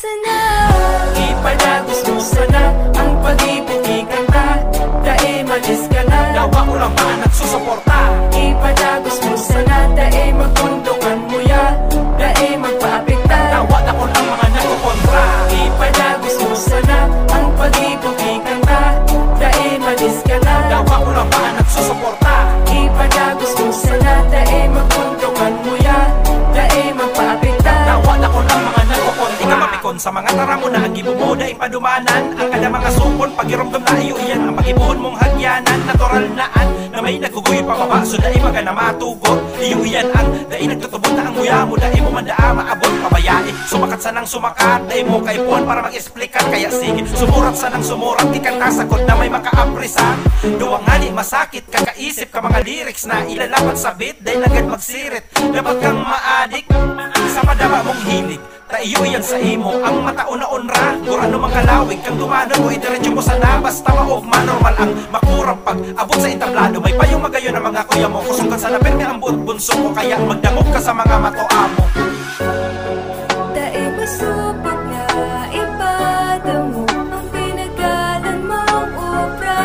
sana, ipadagos mo sana ang pag-ibig ikanta. Dae malis ka na, dawa ko lang ba nagsusuporta? ipadagos mo sana, dae magpundukan mo ya, dae magpaapekta. Dawa na ko lang mga nagkukontra. Ipadagos mo sana ang pag-ibig ikanta. Dae malis ka na, dawa ko lang ba nagsusuporta? ipadagos mo sana, dae magpundukan mo ya, dae magpaapekta. Dawa na ko lang mga nagkukontra. Di ka mapikon sa mga tara mo na ang ibumoda ipadumanan. Ang kada mga supon pagiromdom na iyo iyan ang pag-ibuhon mong hagyanan. Natural naan na may naguguyo pababa, so dai maga na matugot. Iyo iyan ang dai nagtutubod na ang nguya mo, dai mo mandaa maabot pabayae. Sumakat sa nang sumakat, dai mo kaipuan para mag-explikan. Kaya sige, sumurat sa nang sumurat, di kang nasakot na may makaaprisan. Duwang nga di masakit, kakaisip ka mga lyrics na ilalapat sa beat, dai nagad magsirit. Dapat kang maadik sa madama mong hilig. Taiyo yan sa imo, ang matao na onra. Gurano mang kalawig kang dumanon mo, idiretso mo sana. Basta maugma, normal ang makurang pag abot sa entablado. May payong magayon ng mga kuya mo, kusungkan sana permi ang bunso ko. Kaya magdamog ka sa mga matoa mo. Dae masupot nga ipadamo ang pinagalan mong obra.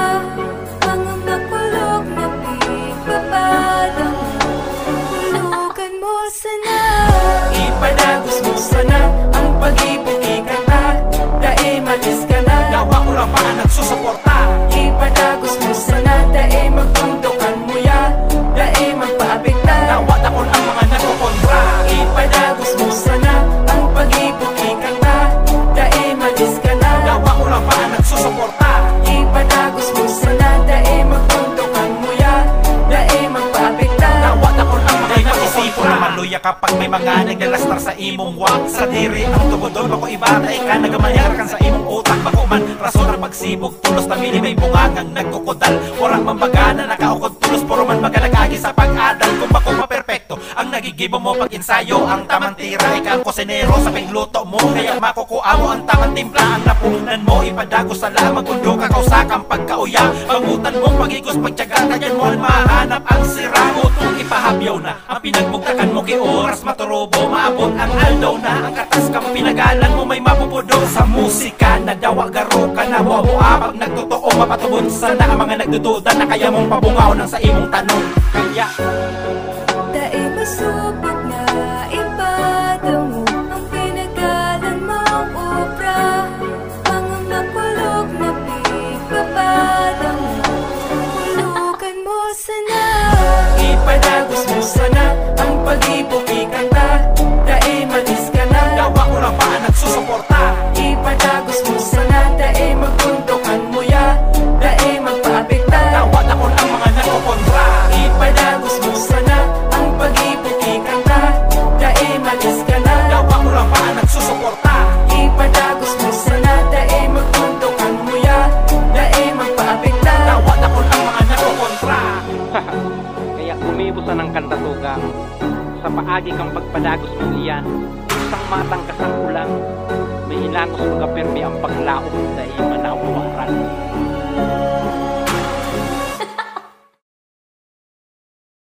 Mga makulog na pigpapadamo, hulugan mo sana, ipadagos mo sana ang pag-ibig ikanta. Dae malis ka na, Dawa ko lang ba nagsusuporta? ipadagos mo sana, dae magpundukan mo ya, dae magpaapekta. Dawa na ko lang mga nagkukontra. Ipadagos mo sana ang pag-ibig ikanta. Dae malis ka na, Dawa ko lang ba nagsusuporta? ipadagos mo sana, dae magpundukan mo ya, dae magpaapekta. Dawa na ko lang mga nagkukontra. Maluya kapag may mga naglalastar sa imong wak. Sa diri ang tubodon, bako iba tayo ka nagamayar kan sa imong utak. Bako man rason ang pagsibog tulos na mili may bungangang nagkukudal. Orang mambaga na nakaukod tulos, puro man magalagagi sa pag-adal. Kung bako maperpekto ang nagigibo mo pag ensayo, ang tamang tira ikaw kusinero sa pingluto mo. Kaya makukuha mo ang tamang timpla, ang napunan mo ipadagos sa lamang kundo ka kausakang pagkauya. Pangutan mong pagigos pagtyaga, kanyan mo ang mahanap ang sira. Utong ipahabyaw na ang pinagbugtakan mo, kay oras maturubo, maabot ang aldaw na. Ang katas kang pinagalan mo may mapupudong sa musika. Nadawa garo ka na wawa pag nagtotoo, mapatubod sana ang mga nagdududa na kaya mong pabungaw ng sa imong tanong. Kaya Dae masupot nga ipadamo ang pinagalan mong obra. Mga makulog na pigpapadamo, hulugan mo sana, ipadagos mo sana ang pag-ibig ikanta. Dae malis ka na, dawa ko lang ba nagsusuporta? ipadagos mo sana, dae magpundukan mo ya, dae magpaapekta. Dawa na ko lang mga nagkukontra. Ipadagos mo sana ang pag-ibig ikanta. Dae malis ka na, Dawa ko lang ba nagsusuporta? ipadagos mo sana, dae magpundukan mo ya, dae magpaapekta. Dawa na ko lang mga nagkukontra. Kaya umibusan ng kantatugang sa paagi kang pagpadagos mo iyan. Isang matang kasang ulang, may ilangos mga permi ang paglaom dahil manawaran.